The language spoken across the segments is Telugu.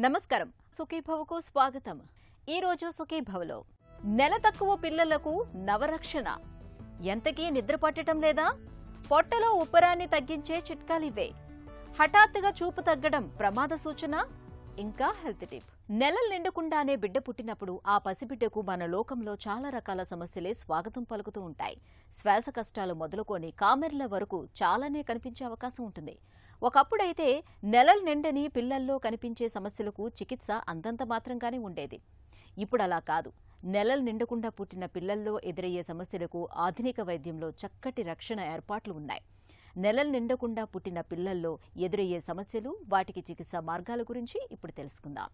నమస్కారం సుఖీభవకు స్వాగతం. ఈ రోజు సుఖీభవలో నెల తక్కువ పిల్లలకు నవరక్షణ. ఎంతకీ నిద్ర పట్టడం లేదా? పొట్టలో ఉబ్బరాన్ని తగ్గించే చిట్కాలివే. హఠాత్తుగా చూపు తగ్గడం ప్రమాద సూచన. ఇంకా హెల్త్ టిప్. నెలలు నిండకుండానే బిడ్డ పుట్టినప్పుడు ఆ పసిబిడ్డకు మన లోకంలో చాలా రకాల సమస్యలే స్వాగతం పలుకుతూ ఉంటాయి. శ్వాస కష్టాలు మొదలుకొని కామెర్ల వరకు చాలానే కనిపించే అవకాశం ఉంటుంది. ఒకప్పుడైతే నెలలు నిండని పిల్లల్లో కనిపించే సమస్యలకు చికిత్స అంతంత మాత్రంగానే ఉండేది. ఇప్పుడు అలా కాదు. నెలలు నిండకుండా పుట్టిన పిల్లల్లో ఎదురయ్యే సమస్యలకు ఆధునిక వైద్యంలో చక్కటి రక్షణ ఏర్పాట్లు ఉన్నాయి. నెలలు నిండకుండా పుట్టిన పిల్లల్లో ఎదురయ్యే సమస్యలు, వాటికి చికిత్స మార్గాల గురించి ఇప్పుడు తెలుసుకుందాం.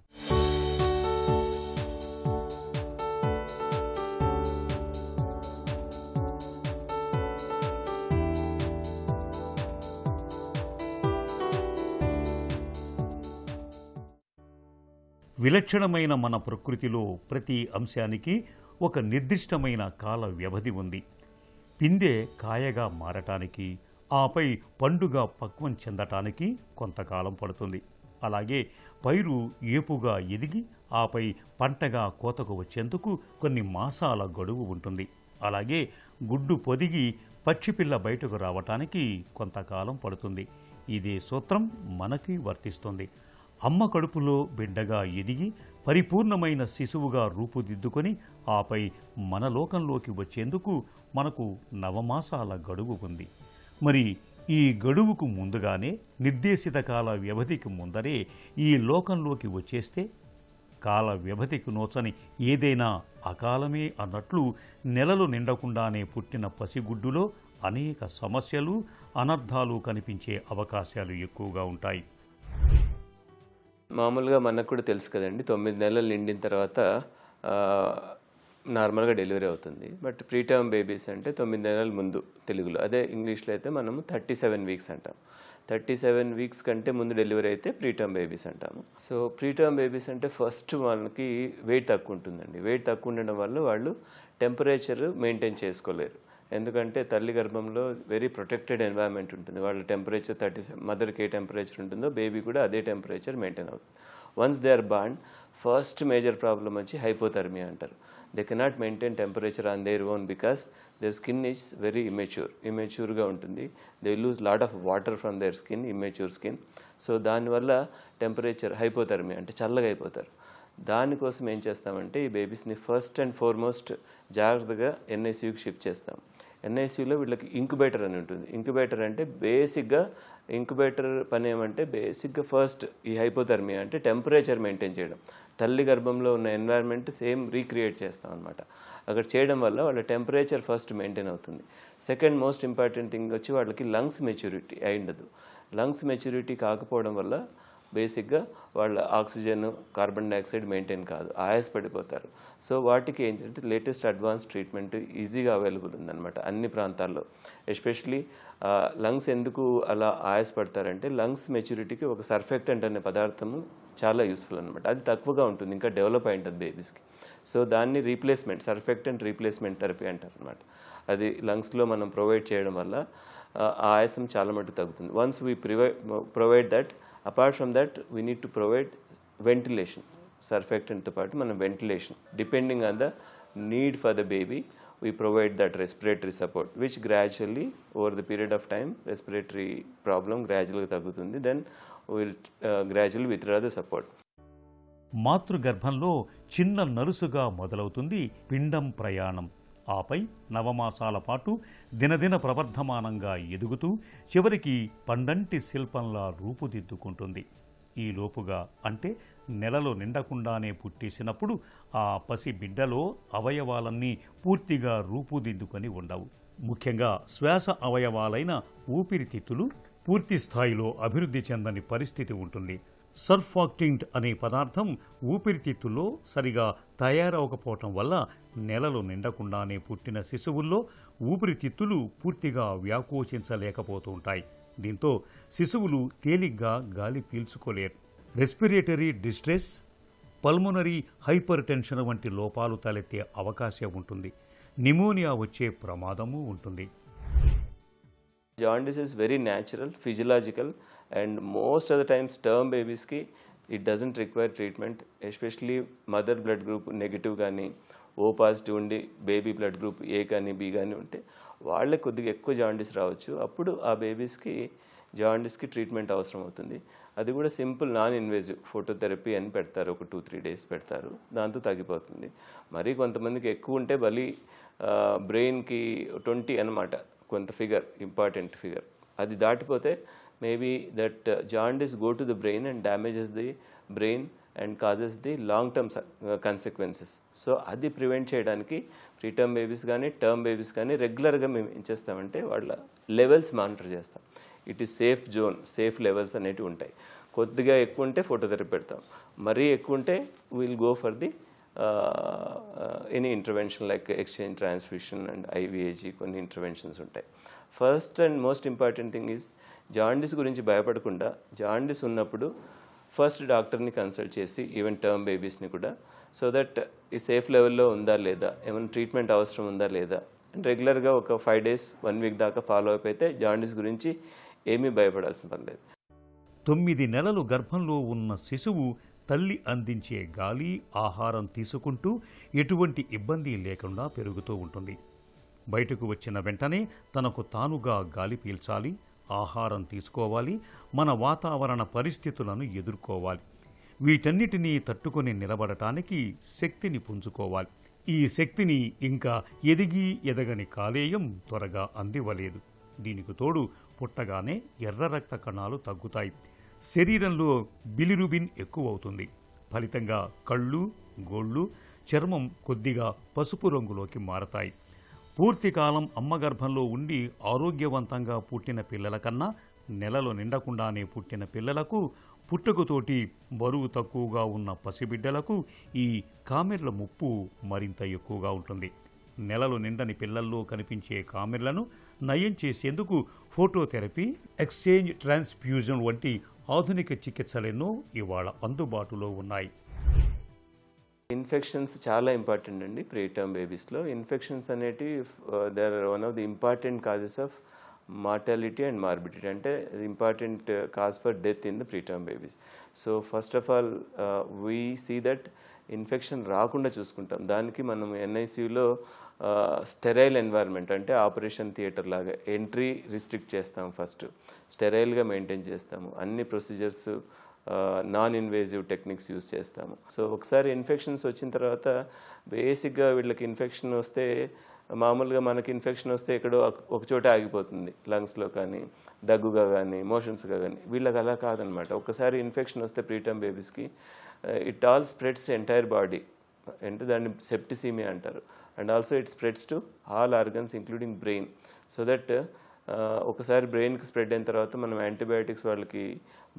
విలక్షణమైన మన ప్రకృతిలో ప్రతి అంశానికి ఒక నిర్దిష్టమైన కాల వ్యవధి ఉంది. పిందె కాయగా మారటానికి, ఆపై పండుగ పక్వం చెందటానికి కొంతకాలం పడుతుంది. అలాగే పైరు ఏపుగా ఎదిగి ఆపై పంటగా కోతకు వచ్చేందుకు కొన్ని మాసాల గడువు ఉంటుంది. అలాగే గుడ్డు పొదిగి పక్షిపిల్ల బయటకు రావటానికి కొంతకాలం పడుతుంది. ఇదే సూత్రం మనకి వర్తిస్తుంది. అమ్మ కడుపులో బిడ్డగా ఎదిగి పరిపూర్ణమైన శిశువుగా రూపుదిద్దుకొని ఆపై మన లోకంలోకి వచ్చేందుకు మనకు నవమాసాల గడువు ఉంది. మరి ఈ గడువుకు ముందుగానే, నిర్దేశిత కాల వ్యవధికి ముందరే ఈ లోకంలోకి వచ్చేస్తే కాల వ్యవధికి నోచని ఏదైనా అకాలమే అన్నట్లు నెలలు నిండకుండానే పుట్టిన పసిగుడ్డులో అనేక సమస్యలు, అనర్థాలు కనిపించే అవకాశాలు ఎక్కువగా ఉంటాయి. మామూలుగా మనకు కూడా తెలుసు కదండి, 9 నెలలు నిండిన తర్వాత నార్మల్గా డెలివరీ అవుతుంది. బట్ ప్రీటర్మ్ బేబీస్ అంటే 9 నెలల ముందు తెలుగులో, అదే ఇంగ్లీష్లో అయితే మనము 37 వీక్స్ అంటాం. 37 వీక్స్ కంటే ముందు డెలివరీ అయితే ప్రీటర్మ్ బేబీస్ అంటాము. సో ప్రీటర్మ్ బేబీస్ అంటే ఫస్ట్ మనకి వెయిట్ తక్కువ ఉంటుందండి. వెయిట్ తక్కువ ఉండడం వల్ల వాళ్ళు టెంపరేచర్ మెయింటైన్ చేసుకోలేరు. ఎందుకంటే తల్లి గర్భంలో వెరీ ప్రొటెక్టెడ్ ఎన్వైరన్మెంట్ ఉంటుంది. వాళ్ళ టెంపరేచర్ 37, మదర్కి ఏ టెంపరేచర్ ఉంటుందో బేబీ కూడా అదే టెంపరేచర్ మెయింటైన్ అవుతుంది. Once they are born, first major problem వచ్చి హైపోథర్మియా అంటారు. They cannot maintain temperature on their own because their skin is very ఇమెచ్యూర్గా ఉంటుంది. They lose lot of water from their skin, immature skin. So దానివల్ల టెంపరేచర్ హైపోథర్మియా అంటే చల్లగా అయిపోతారు. దానికోసం ఏం చేస్తామంటే ఈ బేబీస్ని ఫస్ట్ అండ్ ఫార్మోస్ట్ జాగ్రత్తగా ఎన్ఐసీయూకి షిఫ్ట్ చేస్తాం. ఎన్ఐసీయూలో వీళ్ళకి ఇంక్యుబేటర్ అని ఉంటుంది. ఇంక్యుబేటర్ అంటే బేసిక్గా ఇంక్యుబేటర్ పని ఏమంటే బేసిక్గా ఫస్ట్ ఈ హైపోథర్మియా అంటే టెంపరేచర్ మెయింటైన్ చేయడం. తల్లి గర్భంలో ఉన్న ఎన్వైర్న్మెంట్ సేమ్ రీక్రియేట్ చేస్తాం అనమాట. అక్కడ చేయడం వల్ల వాళ్ళ టెంపరేచర్ ఫస్ట్ మెయింటైన్ అవుతుంది. సెకండ్ మోస్ట్ ఇంపార్టెంట్ థింగ్ వచ్చి వాళ్ళకి లంగ్స్ మెచ్యూరిటీ అయి ఉండదు. లంగ్స్ మెచ్యూరిటీ కాకపోవడం వల్ల బేసిక్గా వాళ్ళ ఆక్సిజన్, కార్బన్ డైఆక్సైడ్ మెయింటైన్ కాదు, ఆయాసపడిపోతారు. సో వాటికి ఏంటంటే లేటెస్ట్ అడ్వాన్స్ ట్రీట్మెంట్ ఈజీగా అవైలబుల్ ఉందన్నమాట అన్ని ప్రాంతాల్లో. ఎస్పెషలీ లంగ్స్ ఎందుకు అలా ఆయాసపడతారంటే లంగ్స్ మెచ్యూరిటీకి ఒక సర్ఫెక్టెంట్ అనే పదార్థము చాలా యూస్ఫుల్ అనమాట. అది తక్కువగా ఉంటుంది, ఇంకా డెవలప్ అయి ఉంటుంది బేబీస్కి. సో దాన్ని రీప్లేస్మెంట్, సర్ఫెక్టెంట్ రీప్లేస్మెంట్ థెరపీ అంటారు అనమాట. అది లంగ్స్లో మనం ప్రొవైడ్ చేయడం వల్ల ఆయాసం చాలా మటుకు తగ్గుతుంది. Once we provide that, apart from that we need to provide ventilation. సర్ఫెక్టెంట్తో పాటు మనం ventilation, depending on the need for the baby, we provide that respiratory support, which gradually over the period of time respiratory problem gradually tagutundi, then we will gradually withdraw the support. మాతృగర్భంలో చిన్న నరుసుగా మొదలవుతుంది పిండం ప్రయాణం. ఆపై నవమాసాల పాటు దినదిన ప్రవర్ధమానంగా ఎదుగుతూ చివరికి పండంటి శిల్పంలా రూపుదిద్దుకుంటుంది. ఈ లోపుగా అంటే నెలలో నిండకుండానే పుట్టేసినప్పుడు ఆ పసి బిడ్డలో అవయవాలన్నీ పూర్తిగా రూపుదిద్దుకొని ఉండవు. ముఖ్యంగా శ్వాస అవయవాలైన ఊపిరితిత్తులు పూర్తి స్థాయిలో అభివృద్ధి చెందని పరిస్థితి ఉంటుంది. సర్ఫాక్టెంట్ అనే పదార్థం ఊపిరితిత్తుల్లో సరిగా తయారవకపోవటం వల్ల నెలలు నిండకుండానే పుట్టిన శిశువుల్లో ఊపిరితిత్తులు పూర్తిగా వ్యాకోచించలేకపోతుంటాయి. దీంతో శిశువులు తేలిగ్గా గాలి పీల్చుకోలేరు. Respiratory distress, pulmonary hypertension వంటి లోపాలు తలెత్తే అవకాశం ఉంటుంది. నిమోనియా వచ్చే ప్రమాదము ఉంటుంది. Jaundice is very natural, physiological, and most of the times term babies ki it doesn't require treatment. Especially mother blood group negative కానీ ఓ పాజిటివ్ ఉండి బేబీ బ్లడ్ గ్రూప్ ఏ కానీ బి కానీ ఉంటే వాళ్ళకి కొద్దిగా ఎక్కువ జాండీస్ రావచ్చు. అప్పుడు ఆ బేబీస్కి జాండీస్కి ట్రీట్మెంట్ అవసరం అవుతుంది. అది కూడా సింపుల్ నాన్ ఇన్వేజివ్ ఫోటోథెరపీ అని పెడతారు, ఒక 2-3 days పెడతారు, దాంతో తగ్గిపోతుంది. మరి కొంతమందికి ఎక్కువ ఉంటే బలి బ్రెయిన్కి 20 అనమాట కొంత ఫిగర్, ఇంపార్టెంట్ ఫిగర్, అది దాటిపోతే maybe that jaundice go to the brain and damages the brain and causes the long term consequences. So అది ప్రివెంట్ చేయడానికి ప్రీటర్మ్ బేబీస్ కానీ టర్మ్ బేబీస్ కానీ రెగ్యులర్గా మేము ఏం చేస్తామంటే వాళ్ళ లెవెల్స్ మానిటర్ చేస్తాం. It is safe zone, safe levels అనేటివి ఉంటాయి. కొద్దిగా ఎక్కువ ఉంటే ఫోటోథెరపీ పెడతాం, మరీ ఎక్కువ ఉంటే will go for the any intervention like exchange transfusion and IVIG, కొన్ని ఇంటర్వెన్షన్స్ ఉంటాయి. First and most important thing is jaundice గురించి భయపడకుండా జాండీస్ ఉన్నప్పుడు ఫస్ట్ డాక్టర్ని కన్సల్ట్ చేసి ఈవెన్ టర్మ్ బేబీస్ని కూడా, సో దట్ ఈ సేఫ్ లెవెల్లో ఉందా లేదా, ఏమైనా ట్రీట్మెంట్ అవసరం ఉందా లేదా, అండ్ రెగ్యులర్గా ఒక 5 days 1 week దాకా ఫాలో అప్ అయితే జాండీస్ గురించి ఏమీ భయపడాల్సిన పని లేదు. 9 నెలలు గర్భంలో ఉన్న శిశువు తల్లి అందించే గాలి, ఆహారం తీసుకుంటూ ఎటువంటి ఇబ్బంది లేకుండా పెరుగుతూ ఉంటుంది. బయటకు వచ్చిన వెంటనే తనకు తానుగా గాలి పీల్చాలి, ఆహారం తీసుకోవాలి, మన వాతావరణ పరిస్థితులను ఎదుర్కోవాలి. వీటన్నిటినీ తట్టుకొని నిలబడటానికి శక్తిని పుంజుకోవాలి. ఈ శక్తిని ఇంకా ఎదగని కాలేయం త్వరగా అందివ్వలేదు. దీనికి తోడు పుట్టగానే ఎర్ర రక్త కణాలు తగ్గుతాయి, శరీరంలో బిలిరుబిన్ ఎక్కువవుతుంది. ఫలితంగా కళ్ళు, గోళ్ళు, చర్మం కొద్దిగా పసుపు రంగులోకి మారతాయి. పూర్తికాలం అమ్మ గర్భంలో ఉండి ఆరోగ్యవంతంగా పుట్టిన పిల్లల కన్నా నెలలు నిండకుండానే పుట్టిన పిల్లలకు, పుట్టుకతోటి బరువు తక్కువగా ఉన్న పసిబిడ్డలకు ఈ కామెర్ల ముప్పు మరింత ఎక్కువగా ఉంటుంది. నెలలు నిండని పిల్లల్లో కనిపించే కామెర్లను నయం చేసేందుకు ఫోటోథెరపీ, ఎక్స్చేంజ్ ట్రాన్స్ఫ్యూజన్ వంటి ఆధునిక చికిత్సలెన్నో ఇవాళ అందుబాటులో ఉన్నాయి. ఇన్ఫెక్షన్స్ చాలా ఇంపార్టెంట్ అండి ప్రీటర్మ్ బేబీస్లో. ఇన్ఫెక్షన్స్ అనేటివి they are one of the important causes of mortality and morbidity, అంటే important cause for death in the preterm babies. So first of all we see that infection రాకుండా చూసుకుంటాం. దానికి మనం ఎన్ఐసియులో స్టెరైల్ ఎన్వైర్న్మెంట్, అంటే ఆపరేషన్ థియేటర్ లాగా ఎంట్రీ రిస్ట్రిక్ట్ చేస్తాం, ఫస్ట్ స్టెరైల్గా మెయింటైన్ చేస్తాము, అన్ని procedures non invasive techniques use చేస్తాము. సో ఒకసారి ఇన్ఫెక్షన్స్ వచ్చిన తర్వాత బేసిక్గా వీళ్ళకి ఇన్ఫెక్షన్ వస్తే, మామూలుగా మనకి ఇన్ఫెక్షన్ వస్తే ఎక్కడో ఒకచోట ఆగిపోతుంది, లంగ్స్లో కానీ, దగ్గుగా కానీ, మోషన్స్గా కానీ. వీళ్ళకి అలా కాదనమాట. ఒకసారి ఇన్ఫెక్షన్ వస్తే ప్రీటర్మ్ బేబీస్కి it all spreads entire body, అంటే దాన్ని సెప్టిసీమియా అంటారు. And also it spreads to all organs including brain. So that ఒకసారి బ్రెయిన్కి స్ప్రెడ్ అయిన తర్వాత మనం యాంటీబయాటిక్స్, వాళ్ళకి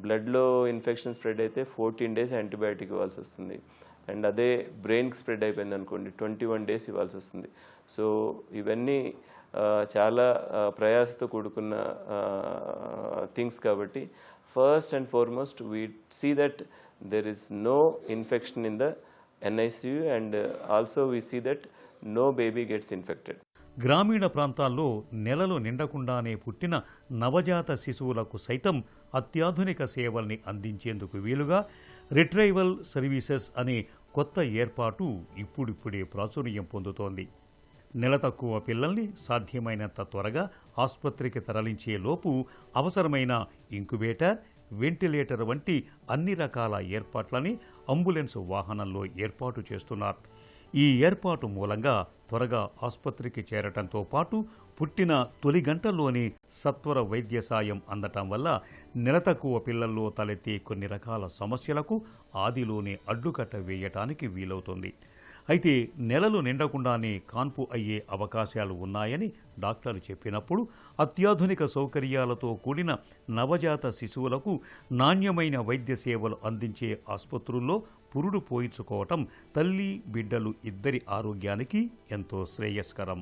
బ్లడ్లో ఇన్ఫెక్షన్ స్ప్రెడ్ అయితే 14 days యాంటీబయాటిక్ ఇవ్వాల్సి వస్తుంది. అండ్ అదే బ్రెయిన్కి స్ప్రెడ్ అయిపోయింది అనుకోండి 21 days ఇవ్వాల్సి వస్తుంది. సో ఇవన్నీ చాలా ప్రయాసతో కూడుకున్న థింగ్స్ కాబట్టి first and foremost we see that there is no infection in the NICU and also we see that no baby gets infected. గ్రామీణ ప్రాంతాల్లో నెలలు నిండకుండానే పుట్టిన నవజాత శిశువులకు సైతం అత్యాధునిక సేవల్ని అందించేందుకు వీలుగా రిట్రైవల్ సర్వీసెస్ అనే కొత్త ఏర్పాటు ఇప్పుడిప్పుడే ప్రాచుర్యం పొందుతోంది. నెల తక్కువ పిల్లల్ని సాధ్యమైనంత త్వరగా ఆసుపత్రికి తరలించే లోపు అవసరమైన ఇంక్యుబేటర్, వెంటిలేటర్ వంటి అన్ని రకాల ఏర్పాట్లని అంబులెన్స్ వాహనంలో ఏర్పాటు చేస్తున్నారు. ఈ ఏర్పాటు మూలంగా త్వరగా ఆసుపత్రికి చేరటంతో పాటు పుట్టిన తొలి గంటల్లోనే సత్వర వైద్య సాయం అందటం వల్ల నెల తక్కువ పిల్లల్లో తలెత్తే కొన్ని రకాల సమస్యలకు ఆదిలోనే అడ్డుకట్ట వేయటానికి వీలవుతుంది. అయితే నెలలు నిండకుండానే కాన్పు అయ్యే అవకాశాలు ఉన్నాయని డాక్టర్లు చెప్పినప్పుడు అత్యాధునిక సౌకర్యాలతో కూడిన నవజాత శిశువులకు నాణ్యమైన వైద్య సేవలు అందించే ఆసుపత్రుల్లో పురుడు పోయించుకోవటం తల్లి, బిడ్డలు ఇద్దరి ఆరోగ్యానికి ఎంతో శ్రేయస్కరం.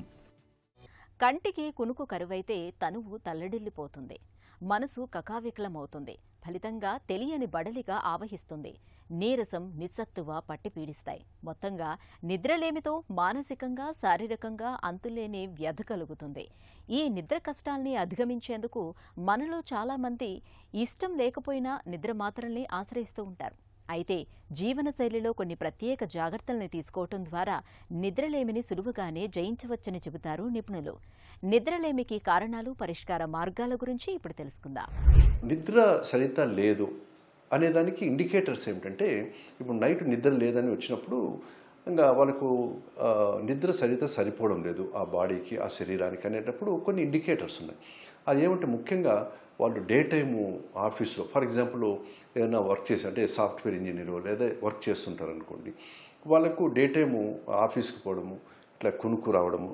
కంటికి కునుకు కరువైతే తనువు తల్లడిల్లిపోతుంది, మనసు కకావికలమవుతుంది, ఫలితంగా తెలియని బడలిగా ఆవహిస్తుంది, నీరసం, నిస్సత్తువ పట్టి పీడిస్తాయి. మొత్తంగా నిద్రలేమితో మానసికంగా, శారీరకంగా అంతులేని వ్యధ కలుగుతుంది. ఈ నిద్ర కష్టాల్ని అధిగమించేందుకు మనలో చాలామంది ఇష్టం లేకపోయినా నిద్ర మాత్రల్ని ఆశ్రయిస్తూ ఉంటారు. అయితే జీవనశైలిలో కొన్ని ప్రత్యేక జాగ్రత్తల్ని తీసుకోవటం ద్వారా నిద్రలేమిని సులువుగానే జయించవచ్చని చెబుతారు నిపుణులు. నిద్రలేమికి కారణాలు, పరిష్కార మార్గాల గురించి ఇప్పుడు తెలుసుకుందాం. నిద్ర సరిగ్గా లేదు అనేదానికి ఇండికేటర్స్ ఏమిటంటే, ఇప్పుడు నైట్ నిద్ర లేదని వచ్చినప్పుడు ఇంకా వాళ్ళకు నిద్ర సరిపోవడం లేదు ఆ బాడీకి, ఆ శరీరానికి అనేటప్పుడు కొన్ని ఇండికేటర్స్ ఉన్నాయి. అది ఏమంటే ముఖ్యంగా వాళ్ళు డే టైము ఆఫీస్లో ఫర్ ఎగ్జాంపుల్ ఏదైనా వర్క్ చేసి, అంటే సాఫ్ట్వేర్ ఇంజనీర్ లేదా వర్క్ చేస్తుంటారు అనుకోండి, వాళ్ళకు డే టైము ఆఫీస్కి పోవడము, ఇట్లా కునుకు రావడము,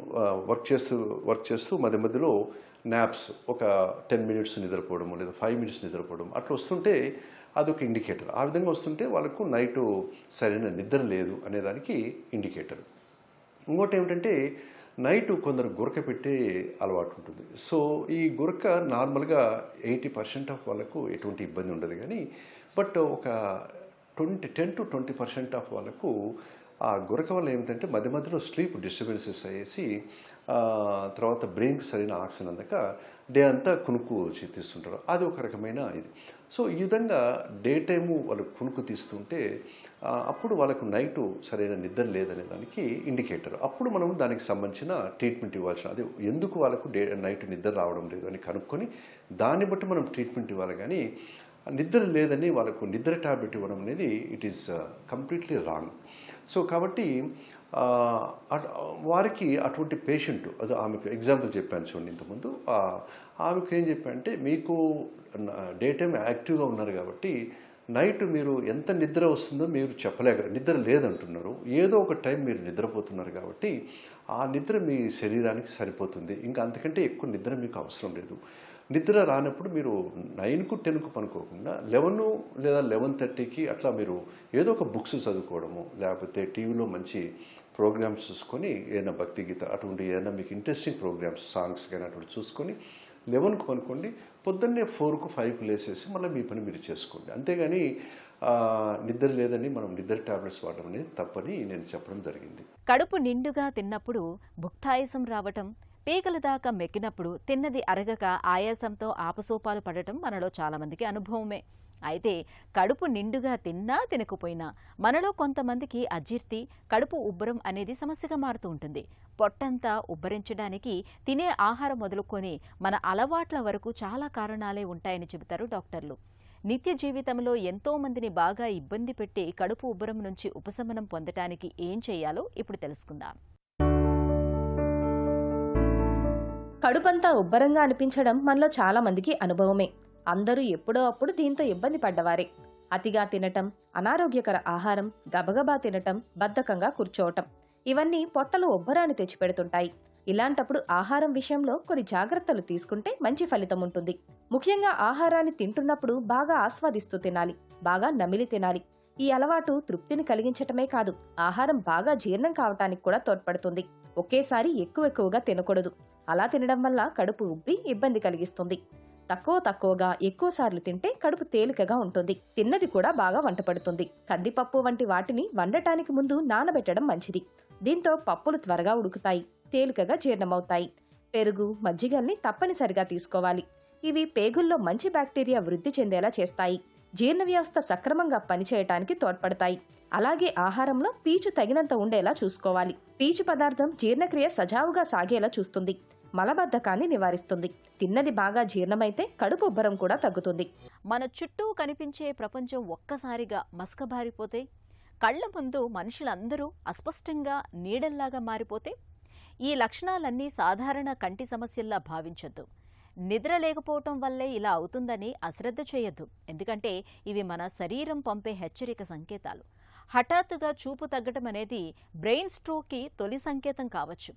వర్క్ చేస్తూ మధ్య మధ్యలో నాప్స్ ఒక 10 minutes నిద్రపోవడము లేదా 5 minutes నిద్రపోవడం అట్లా వస్తుంటే అదొక ఇండికేటర్. ఆ విధంగా వస్తుంటే వాళ్ళకు నైటు సరైన నిద్ర లేదు అనేదానికి ఇండికేటర్. ఇంకోటి ఏమిటంటే నైటు కొందరు గురక పెట్టే అలవాటు ఉంటుంది. సో ఈ గురక నార్మల్గా 80% ఆఫ్ వాళ్ళకు ఎటువంటి ఇబ్బంది ఉండదు, కానీ బట్ ఒక 10 to 20% ఆఫ్ వాళ్ళకు ఆ గురక వల్ల ఏమిటంటే మధ్య మధ్యలో స్లీప్ డిస్టర్బెన్సెస్ అయ్యేసి తర్వాత బ్రెయిన్కి సరైన ఆక్సిజన్ అందక డే అంతా కునుకు తీస్తుంటారు. అది ఒక రకమైన ఇది. సో ఈ విధంగా డే టైము వాళ్ళు కునుకు తీస్తుంటే అప్పుడు వాళ్ళకు నైటు సరైన నిద్ర లేదనే దానికి ఇండికేటర్. అప్పుడు మనం దానికి సంబంధించిన ట్రీట్మెంట్ ఇవ్వాల్సిన, అది ఎందుకు వాళ్ళకు నైట్ నిద్ర రావడం లేదు అని కనుక్కొని దాన్ని బట్టి మనం ట్రీట్మెంట్ ఇవ్వాలి. కానీ నిద్ర లేదని వాళ్ళకు నిద్ర టాబ్లెట్ ఇవ్వడం అనేది it is completely wrong. So కాబట్టి వారికి అటువంటి పేషెంట్, అది ఆమెకు ఎగ్జాంపుల్ చెప్పాను చూడండి ఇంతకుముందు, ఆమెకు ఏం చెప్పానంటే, మీకు డే టైం యాక్టివ్గా ఉన్నారు కాబట్టి నైట్ మీరు ఎంత నిద్ర వస్తుందో మీరు చెప్పలేక, నిద్ర లేదంటున్నారు, ఏదో ఒక టైం మీరు నిద్రపోతున్నారు కాబట్టి ఆ నిద్ర మీ శరీరానికి సరిపోతుంది, ఇంకా అంతకంటే ఎక్కువ నిద్ర మీకు అవసరం లేదు. నిద్ర రానప్పుడు మీరు 9కు 10కు పనుకోకుండా 11 లేదా 11:30కి అట్లా మీరు ఏదో ఒక బుక్స్ చదువుకోవడము, లేకపోతే టీవీలో మంచి ప్రోగ్రామ్స్ చూసుకొని ఏదైనా భక్తి గీత అటువంటి ఏదైనా మీకు ఇంట్రెస్టింగ్ ప్రోగ్రామ్స్, సాంగ్స్ కానీ అటువంటి చూసుకొని 11కు పనుకోండి, పొద్దున్నే 4కు 5కు లేసేసి మళ్ళీ మీ పని మీరు చేసుకోండి. అంతేగాని నిద్ర లేదని మనం నిద్ర టాబ్లెట్స్ వాడడం అనేది తప్పని నేను చెప్పడం జరిగింది. కడుపు నిండుగా తిన్నప్పుడు భుక్తాయాసం రావటం, పీకల దాకా మెక్కినప్పుడు తిన్నది అరగక ఆయాసంతో ఆపసోపాలు పడటం మనలో చాలామందికి అనుభవమే. అయితే కడుపు నిండుగా తిన్నా తినకపోయినా మనలో కొంతమందికి అజీర్తి, కడుపు ఉబ్బరం అనేది సమస్యగా మారుతూ ఉంటుంది. పొట్టంతా ఉబ్బరించడానికి తినే ఆహారం మొదలుకొని మన అలవాట్ల వరకు చాలా కారణాలే ఉంటాయని చెబుతారు డాక్టర్లు. నిత్య జీవితంలో ఎంతో మందిని బాగా ఇబ్బంది పెట్టి కడుపు ఉబ్బరం నుంచి ఉపశమనం పొందటానికి ఏం చేయాలో ఇప్పుడు తెలుసుకుందాం. కడుపంతా ఉబ్బరంగా అనిపించడం మనలో చాలా మందికి అనుభవమే. అందరూ ఎప్పుడో అప్పుడు దీంతో ఇబ్బంది పడ్డవారే. అతిగా తినటం, అనారోగ్యకర ఆహారం, గబగబా తినటం, బద్ధకంగా కూర్చోవటం, ఇవన్నీ పొట్టలో ఉబ్బరాన్ని తెచ్చిపెడుతుంటాయి. ఇలాంటప్పుడు ఆహారం విషయంలో కొన్ని జాగ్రత్తలు తీసుకుంటే మంచి ఫలితం ఉంటుంది. ముఖ్యంగా ఆహారాన్ని తింటున్నప్పుడు బాగా ఆస్వాదిస్తూ తినాలి, బాగా నమిలి తినాలి. ఈ అలవాటు తృప్తిని కలిగించటమే కాదు, ఆహారం బాగా జీర్ణం కావటానికి కూడా తోడ్పడుతుంది. ఒకేసారి ఎక్కువగా తినకూడదు. అలా తినడం వల్ల కడుపు ఉబ్బి ఇబ్బంది కలిగిస్తుంది. తక్కువగా ఎక్కువసార్లు తింటే కడుపు తేలికగా ఉంటుంది. తిన్నది కూడా బాగా వంటపడుతుంది. కందిపప్పు వంటి వాటిని వండటానికి ముందు నానబెట్టడం మంచిది. దీంతో పప్పులు త్వరగా ఉడుకుతాయి, తేలికగా జీర్ణమవుతాయి. పెరుగు, మజ్జిగల్ని తప్పనిసరిగా తీసుకోవాలి. ఇవి పేగుల్లో మంచి బ్యాక్టీరియా వృద్ధి చెందేలా చేస్తాయి. జీర్ణ వ్యవస్థ సక్రమంగా పనిచేయటానికి తోడ్పడతాయి. అలాగే ఆహారంలో పీచు తగినంత ఉండేలా చూసుకోవాలి. పీచు పదార్థం జీర్ణక్రియ సజావుగా సాగేలా చూస్తుంది, మలబద్ధకాన్ని నివారిస్తుంది. తిన్నది బాగా జీర్ణమైతే కడుపు ఉబ్బరం కూడా తగ్గుతుంది. మన చుట్టూ కనిపించే ప్రపంచం ఒక్కసారిగా మసకబారిపోతే, కళ్ల ముందు మనుషులందరూ అస్పష్టంగా నీడల్లాగా మారిపోతే, ఈ లక్షణాలన్నీ సాధారణ కంటి సమస్యల్లా భావించొద్దు. నిద్ర లేకపోవటం వల్లే ఇలా అవుతుందని అశ్రద్ధ చేయొద్దు. ఎందుకంటే ఇవి మన శరీరం పంపే హెచ్చరిక సంకేతాలు. హఠాత్తుగా చూపు తగ్గటం అనేది బ్రెయిన్ స్ట్రోక్కి తొలి సంకేతం కావచ్చు.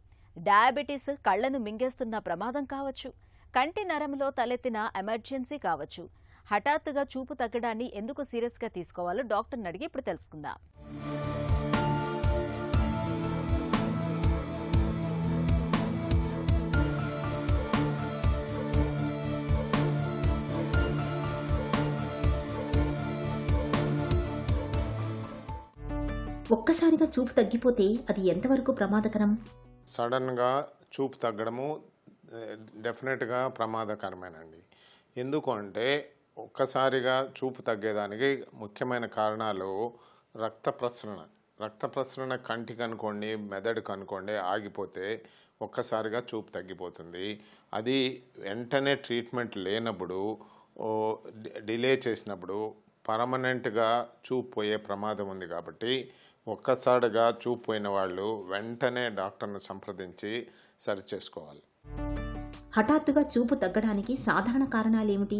డయాబెటీస్ కళ్లను మింగేస్తున్న ప్రమాదం కావచ్చు. కంటి నరంలో తలెత్తిన ఎమర్జెన్సీ కావచ్చు. హఠాత్తుగా చూపు తగ్గడాన్ని ఎందుకు సీరియస్గా తీసుకోవాలో డాక్టర్ని అడిగి ఇప్పుడు తెలుసుకుందాం. ఒక్కసారిగా చూపు తగ్గిపోతే అది ఎంతవరకు ప్రమాదకరం? సడన్గా చూపు తగ్గడము డెఫినెట్గా ప్రమాదకరమేనండి. ఎందుకు అంటే ఒక్కసారిగా చూపు తగ్గేదానికి ముఖ్యమైన కారణాలు రక్త ప్రసరణ కంటికి అనుకోండి, మెదడుకు అనుకోండి ఆగిపోతే ఒక్కసారిగా చూపు తగ్గిపోతుంది. అది వెంటనే ట్రీట్మెంట్ లేనప్పుడు, డిలే చేసినప్పుడు పర్మనెంట్గా చూపు పోయే ప్రమాదం ఉంది. కాబట్టి ఒక్కసారిగా చూపు పోయిన వాళ్ళు వెంటనే డాక్టర్ను సంప్రదించి సరిచేసుకోవాలి. హఠాత్తుగా చూపు తగ్గడానికి సాధారణ కారణాలేమిటి?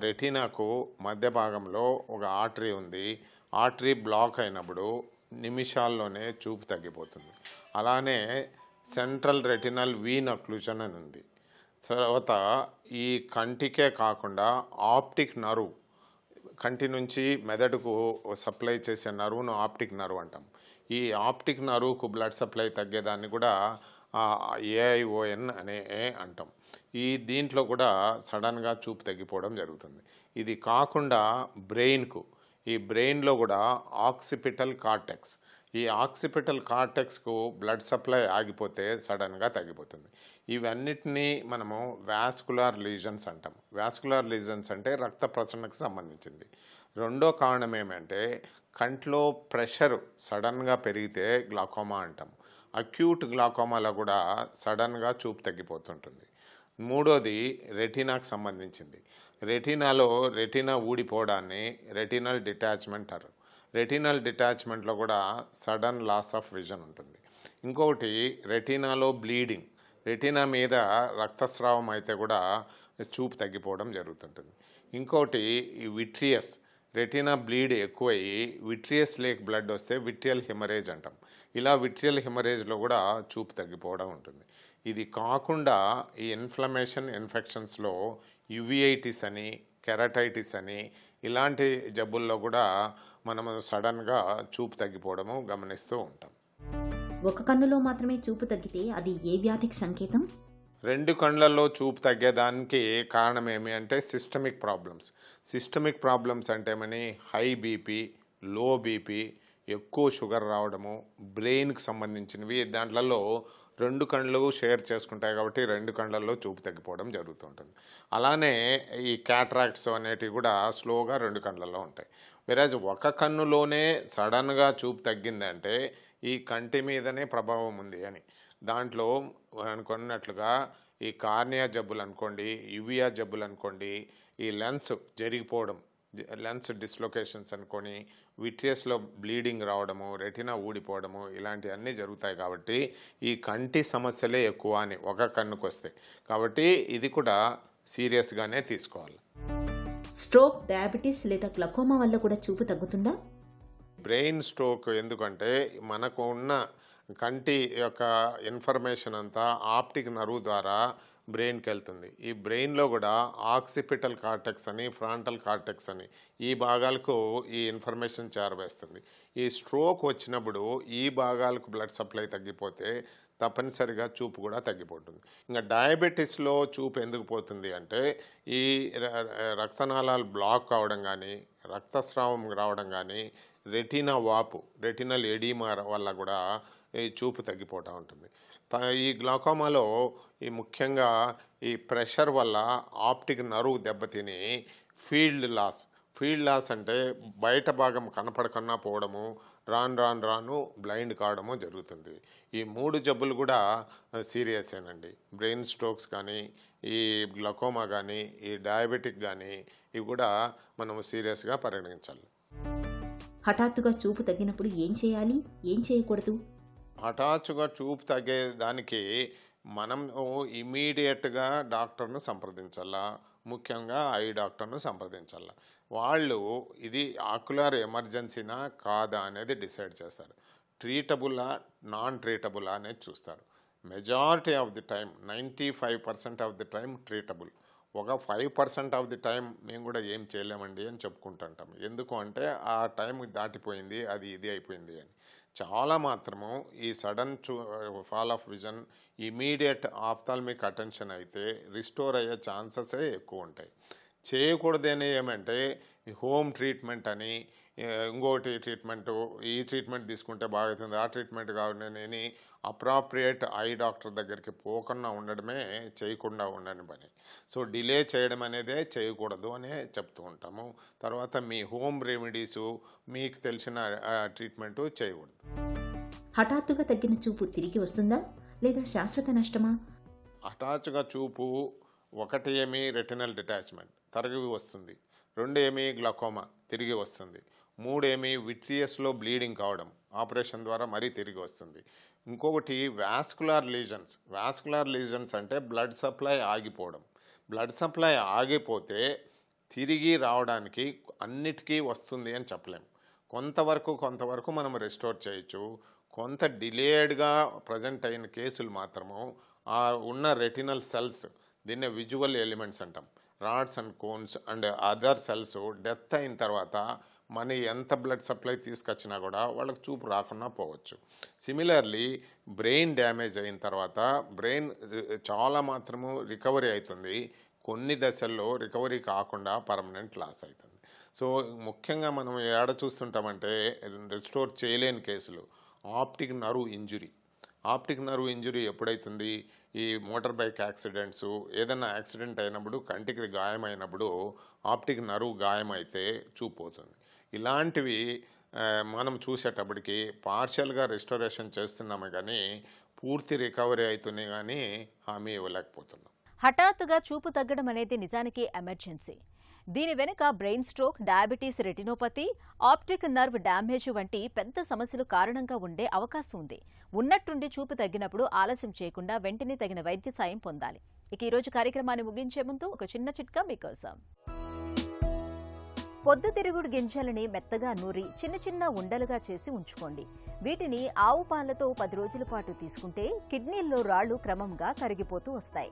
రెటీనాకు మధ్య భాగంలో ఒక ఆర్టరీ ఉంది. ఆర్టరీ బ్లాక్ అయినప్పుడు నిమిషాల్లోనే చూపు తగ్గిపోతుంది. అలానే సెంట్రల్ రెటినల్ వీన్ అక్లూజన్ అని ఉంది. తర్వాత ఈ కంటికే కాకుండా ఆప్టిక్ నర్వ్, కంటి నుంచి మెదడుకు సప్లై చేసే నర్వ్ను ఆప్టిక్ నర్వ్ అంటాం. ఈ ఆప్టిక్ నర్వ్కు బ్లడ్ సప్లై తగ్గేదాన్ని కూడా AION అనే అంటాం. దీంట్లో కూడా సడన్గా చూపు తగ్గిపోవడం జరుగుతుంది. ఇది కాకుండా ఈ బ్రెయిన్లో కూడా ఆక్సిపిటల్ కార్టెక్స్, ఈ ఆక్సిపిటల్ కార్టెక్స్కు బ్లడ్ సప్లై ఆగిపోతే సడన్గా తగ్గిపోతుంది. ఇవన్నిటినీ మనము వాస్కులార్ లీజన్స్ అంటాం. వాస్కులార్ లీజన్స్ అంటే రక్త ప్రసరణకు సంబంధించింది. రెండో కారణం ఏమంటే కంట్లో ప్రెషర్ సడన్గా పెరిగితే గ్లాకోమా అంటాం. అక్యూట్ గ్లాకోమాలో కూడా సడన్గా చూపు తగ్గిపోతుంటుంది. మూడోది రెటీనాకు సంబంధించింది. రెటీనా ఊడిపోవడాన్ని రెటినల్ డిటాచ్మెంట్ అంటారు. రెటినల్ డిటాచ్మెంట్లో కూడా సడన్ లాస్ ఆఫ్ విజన్ ఉంటుంది. ఇంకొకటి రెటీనాలో బ్లీడింగ్, రెటీనా మీద రక్తస్రావం అయితే కూడా చూపు తగ్గిపోవడం జరుగుతుంటుంది. ఇంకోటి ఈ విట్రియస్, రెటీనా బ్లీడ్ ఎక్కువయ్యి విట్రియస్ లేక్ బ్లడ్ వస్తే విట్రియల్ హెమరేజ్ అంటాం. ఇలా విట్రియల్ హెమరేజ్లో కూడా చూపు తగ్గిపోవడం ఉంటుంది. ఇది కాకుండా ఈ ఇన్ఫెక్షన్స్లో యువిఐటిస్ అని, కెరటైటిస్ అని ఇలాంటి జబ్బుల్లో కూడా మనము సడన్గా చూపు తగ్గిపోవడము గమనిస్తూ ఉంటాం. ఒక కన్నులో మాత్రమే చూపు తగ్గితే అది ఏ వ్యాధికి సంకేతం? రెండు కళ్ళల్లో చూపు తగ్గేదానికి కారణం ఏమి అంటే సిస్టమిక్ ప్రాబ్లమ్స్ అంటే ఏమని హై బీపీ, లో బీపీ, ఎక్కువ షుగర్ రావడము, బ్రెయిన్కి సంబంధించినవి. దాంట్లలో రెండు కళ్ళు షేర్ చేసుకుంటాయి కాబట్టి రెండు కళ్ళల్లో చూపు తగ్గిపోవడం జరుగుతుంటుంది. అలానే ఈ క్యాట్రాక్ట్స్ అనేటివి కూడా స్లోగా రెండు కళ్ళల్లో ఉంటాయి. వెరాజ్ ఒక కన్నులోనే సడన్గా చూపు తగ్గిందంటే ఈ కంటి మీదనే ప్రభావం ఉంది అని. దాంట్లో అనుకున్నట్లుగా ఈ కార్నియా జబ్బులు అనుకోండి, యువియా జబ్బులు అనుకోండి, ఈ లెన్స్ జరిగిపోవడం, లెన్స్ డిస్లొకేషన్స్ అనుకొని విట్రియస్లో బ్లీడింగ్ రావడము, రెటినా ఊడిపోవడము ఇలాంటివన్నీ జరుగుతాయి. కాబట్టి ఈ కంటి సమస్యలే ఎక్కువ అని ఒక కన్నుకు వస్తాయి. కాబట్టి ఇది కూడా సీరియస్గానే తీసుకోవాలి. స్ట్రోక్, డయాబెటీస్ లేదా గ్లకోమా వల్ల కూడా చూపు తగ్గుతుందా? బ్రెయిన్ స్ట్రోక్ ఎందుకంటే మనకు ఉన్న కంటి యొక్క ఇన్ఫర్మేషన్ అంతా ఆప్టిక్ నర్వ్ ద్వారా బ్రెయిన్కి వెళ్తుంది. ఈ బ్రెయిన్లో కూడా ఆక్సిపిటల్ కార్టెక్స్ అని, ఫ్రాంటల్ కార్టెక్స్ అని ఈ భాగాలకు ఈ ఇన్ఫర్మేషన్ చేరవేస్తుంది. ఈ స్ట్రోక్ వచ్చినప్పుడు ఈ భాగాలకు బ్లడ్ సప్లై తగ్గిపోతే తప్పనిసరిగా చూపు కూడా తగ్గిపోతుంది. ఇంకా డయాబెటీస్లో చూపు ఎందుకు పోతుంది అంటే ఈ రక్తనాళాలు బ్లాక్ కావడం కానీ, రక్తస్రావం రావడం కానీ, రెటీనా వాపు, రెటినల్ ఎడీమా వల్ల కూడా ఈ చూపు తగ్గిపోతూ ఉంటుంది. ఈ గ్లాకోమాలో ఈ ముఖ్యంగా ఈ ప్రెషర్ వల్ల ఆప్టిక్ నర్వ్ దెబ్బతిని ఫీల్డ్ లాస్ అంటే బయట భాగం కనపడకన్నా పోవడము, రాను బ్లైండ్ కావడము జరుగుతుంది. ఈ మూడు జబ్బులు కూడా సీరియస్ ఏనండి. బ్రెయిన్ స్ట్రోక్స్ కానీ, ఈ గ్లకోమా కానీ, ఈ డయాబెటిక్ కానీ ఇవి కూడా మనము సీరియస్గా పరిగణించాలి. హఠాత్తుగా చూపు తగ్గినప్పుడు ఏం చేయాలి, ఏం చేయకూడదు? హఠాత్తుగా చూపు తగ్గేదానికి మనం ఇమీడియట్గా డాక్టర్ను సంప్రదించాలా, ముఖ్యంగా ఐ డాక్టర్ను సంప్రదించాలా. వాళ్ళు ఇది ఆక్యులర్ ఎమర్జెన్సీనా కాదా అనేది డిసైడ్ చేస్తారు. ట్రీటబులా, నాన్ ట్రీటబులా అనేది చూస్తారు. Majority of the time 95% of the time treatable. ఒక 5% ఆఫ్ ది టైం మేము కూడా ఏం చేయలేమండి అని చెప్పుకుంటుంటాం. ఎందుకు అంటే ఆ టైం దాటిపోయింది, అది ఇది అయిపోయింది అని. చాలా మాత్రము ఈ sudden fall of vision immediate ophthalmic attention అయితే రిస్టోర్ అయ్యే ఛాన్సెసే ఎక్కువ ఉంటాయి. చేయకూడదని ఏమంటే హోమ్ ట్రీట్మెంట్ అని, ఇంకోటి ట్రీట్మెంట్, ఈ ట్రీట్మెంట్ తీసుకుంటే బాగుంటుంది, ఆ ట్రీట్మెంట్ కావాలని అప్రాప్రియేట్ ఐ డాక్టర్ దగ్గరికి పోకుండా ఉండడమే చేయకుండా ఉండని పని. సో డిలే చేయడం అనేదే చేయకూడదు అనే చెప్తూ ఉంటాము. తర్వాత మీ హోమ్ రెమెడీసు, మీకు తెలిసిన ట్రీట్మెంటు చేయకూడదు. హఠాత్తుగా తగ్గిన చూపు తిరిగి వస్తుందా లేదా శాశ్వత నష్టమా? హఠాత్తుగా చూపు ఒకటి ఏమి రెటినల్ డిటాచ్మెంట్ తిరిగి వస్తుంది, 2 ఏమి గ్లకోమా తిరిగి వస్తుంది, 3 ఏమి విట్రియస్లో బ్లీడింగ్ కావడం ఆపరేషన్ ద్వారా మరీ తిరిగి వస్తుంది. ఇంకొకటి వాస్కులార్ లీజన్స్. వాస్కులార్ లీజన్స్ అంటే బ్లడ్ సప్లై ఆగిపోవడం. బ్లడ్ సప్లై ఆగిపోతే తిరిగి రావడానికి అన్నిటికీ వస్తుంది అని చెప్పలేము. కొంతవరకు మనం రెస్టోర్ చేయొచ్చు. కొంత డిలేడ్గా ప్రజెంట్ అయిన కేసులు మాత్రము ఆ ఉన్న రెటినల్ సెల్స్, దీన్నే విజువల్ ఎలిమెంట్స్ అంటాం, rods and cones and other cells death అయిన తర్వాత మన ఎంత బ్లడ్ సప్లై తీసుకొచ్చినా కూడా వాళ్ళకి చూపు రాకుండా పోవచ్చు. సిమిలర్లీ బ్రెయిన్ డ్యామేజ్ అయిన తర్వాత బ్రెయిన్ చాలా మాత్రము రికవరీ అవుతుంది, కొన్ని దశల్లో రికవరీ కాకుండా పర్మనెంట్ లాస్ అవుతుంది. సో ముఖ్యంగా మనం ఏడ చూస్తుంటామంటే రెస్టోర్ చేయలేని కేసులు optic nerve injury. Optic nerve injury ఎప్పుడైతుంది, ఈ మోటార్ బైక్ యాక్సిడెంట్స్, ఏదైనా యాక్సిడెంట్ అయినప్పుడు కంటికి గాయమైనప్పుడు ఆప్టిక్ నర్వ్ గాయమైతే చూపోతుంది. ఇలాంటివి మనం చూసేటప్పటికి పార్షియల్గా రెస్టోరేషన్ చేస్తున్నామే కానీ పూర్తి రికవరీ అవుతున్నాయి కానీ హామీ ఇవ్వలేకపోతున్నాం. హఠాత్తుగా చూపు తగ్గడం అనేది నిజానికి ఎమర్జెన్సీ. దీని వెనుక brain stroke, diabetes retinopathy, optic nerve damage వంటి పెద్ద సమస్యలు కారణంగా ఉండే అవకాశం ఉంది. ఉన్నట్టుండి చూపు తగ్గినప్పుడు ఆలస్యం చేయకుండా వెంటనే తగిన వైద్య సాయం పొందాలి. ఇక ఈరోజు కార్యక్రమాన్ని ముగించే ముందు ఒక చిన్న చిట్కా మీకోసం. పొద్దుతిరుగుడు గింజలని మెత్తగా నూరి చిన్న చిన్న ఉండలుగా చేసి ఉంచుకోండి. వీటిని ఆవు పాలతో 10 రోజుల పాటు తీసుకుంటే కిడ్నీల్లో రాళ్లు క్రమంగా కరిగిపోతూ వస్తాయి.